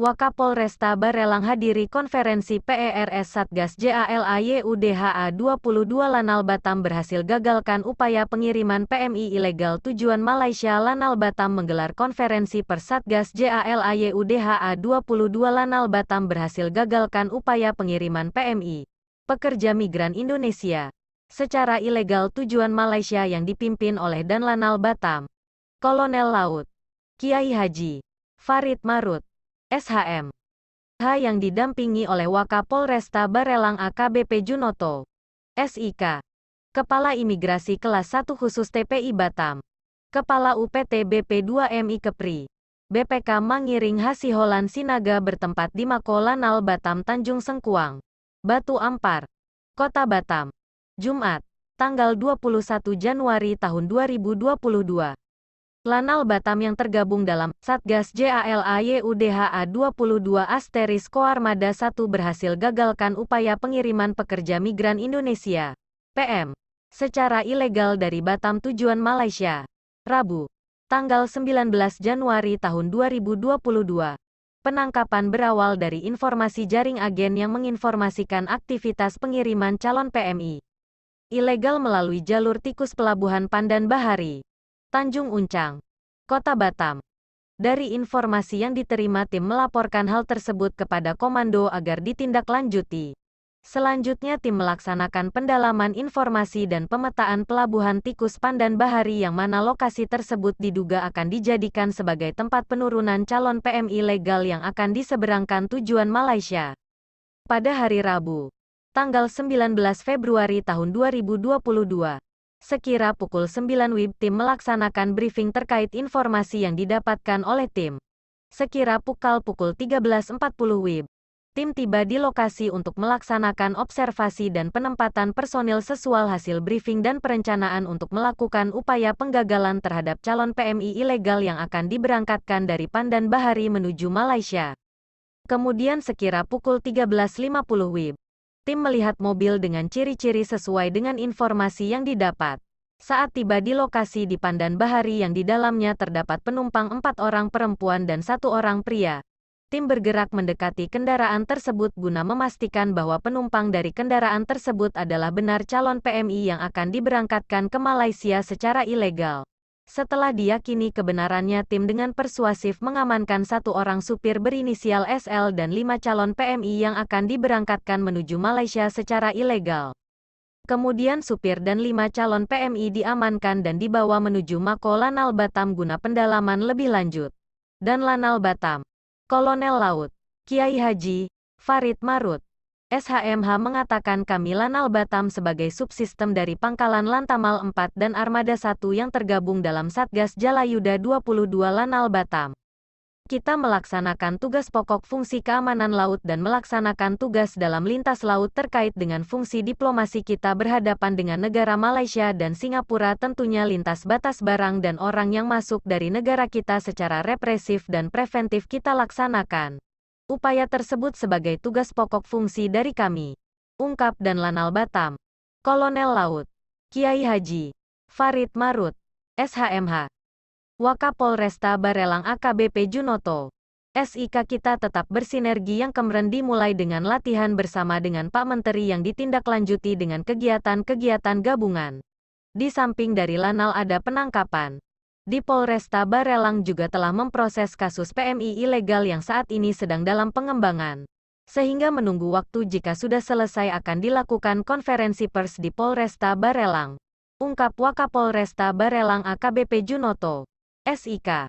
Wakapolresta Barelang hadiri konferensi PERS Satgas JALAYUDHA 22 Lanal Batam berhasil gagalkan upaya pengiriman PMI ilegal tujuan Malaysia. Lanal Batam menggelar konferensi pers Satgas JALAYUDHA 22 Lanal Batam berhasil gagalkan upaya pengiriman PMI, pekerja migran Indonesia, secara ilegal tujuan Malaysia yang dipimpin oleh Dan Lanal Batam, Kolonel Laut Kiai Haji Farid Marut, SHM. Yang didampingi oleh Wakapolresta Barelang AKBP Junoto, SIK, Kepala Imigrasi Kelas 1 Khusus TPI Batam, Kepala UPT BP2MI Kepri, BPK Mangiring Hasiholan Sinaga bertempat di Mako Lanal Batam Tanjung Sengkuang, Batu Ampar, Kota Batam, Jumat, tanggal 21 Januari tahun 2022. Lanal Batam yang tergabung dalam Satgas JALAYUDHA 22 Koarmada 1 berhasil gagalkan upaya pengiriman pekerja migran Indonesia, PM, secara ilegal dari Batam tujuan Malaysia, Rabu, tanggal 19 Januari tahun 2022. Penangkapan berawal dari informasi jaring agen yang menginformasikan aktivitas pengiriman calon PMI ilegal melalui jalur tikus Pelabuhan Pandan Bahari, Tanjung Uncang, Kota Batam. Dari informasi yang diterima, tim melaporkan hal tersebut kepada komando agar ditindaklanjuti. Selanjutnya tim melaksanakan pendalaman informasi dan pemetaan Pelabuhan Tikus Pandan Bahari yang mana lokasi tersebut diduga akan dijadikan sebagai tempat penurunan calon PMI legal yang akan diseberangkan tujuan Malaysia. Pada hari Rabu, tanggal 19 Februari tahun 2022, sekira pukul 9 WIB tim melaksanakan briefing terkait informasi yang didapatkan oleh tim. Sekira pukul 13.40 WIB, tim tiba di lokasi untuk melaksanakan observasi dan penempatan personil sesuai hasil briefing dan perencanaan untuk melakukan upaya penggagalan terhadap calon PMI ilegal yang akan diberangkatkan dari Pandan Bahari menuju Malaysia. Kemudian sekira pukul 13.50 WIB, tim melihat mobil dengan ciri-ciri sesuai dengan informasi yang didapat. Saat tiba di lokasi di Pandan Bahari yang di dalamnya terdapat penumpang 4 orang perempuan dan 1 orang pria, tim bergerak mendekati kendaraan tersebut guna memastikan bahwa penumpang dari kendaraan tersebut adalah benar calon PMI yang akan diberangkatkan ke Malaysia secara ilegal. Setelah diyakini kebenarannya, tim dengan persuasif mengamankan 1 orang supir berinisial SL dan 5 calon PMI yang akan diberangkatkan menuju Malaysia secara ilegal. Kemudian supir dan 5 calon PMI diamankan dan dibawa menuju Mako Lanal Batam guna pendalaman lebih lanjut. Dan Lanal Batam, Kolonel Laut Kiai Haji Farid Marut, SHMH mengatakan kami Lanal Batam sebagai subsistem dari Pangkalan Lantamal 4 dan Armada 1 yang tergabung dalam Satgas Jalayuda 22 Lanal Batam. Kita melaksanakan tugas pokok fungsi keamanan laut dan melaksanakan tugas dalam lintas laut terkait dengan fungsi diplomasi kita berhadapan dengan negara Malaysia dan Singapura, tentunya lintas batas barang dan orang yang masuk dari negara kita secara represif dan preventif kita laksanakan. Upaya tersebut sebagai tugas pokok fungsi dari kami, ungkap Dan Lanal Batam, Kolonel Laut Kiai Haji Farid Marut, SHMH. Wakapolresta Barelang AKBP Junoto, SIK. Kita tetap bersinergi yang kemarin dimulai dengan latihan bersama dengan Pak Menteri yang ditindaklanjuti dengan kegiatan-kegiatan gabungan. Di samping dari Lanal ada penangkapan. Di Polresta Barelang juga telah memproses kasus PMI ilegal yang saat ini sedang dalam pengembangan. Sehingga menunggu waktu jika sudah selesai akan dilakukan konferensi pers di Polresta Barelang, ungkap Wakapolresta Barelang AKBP Junoto, SIK.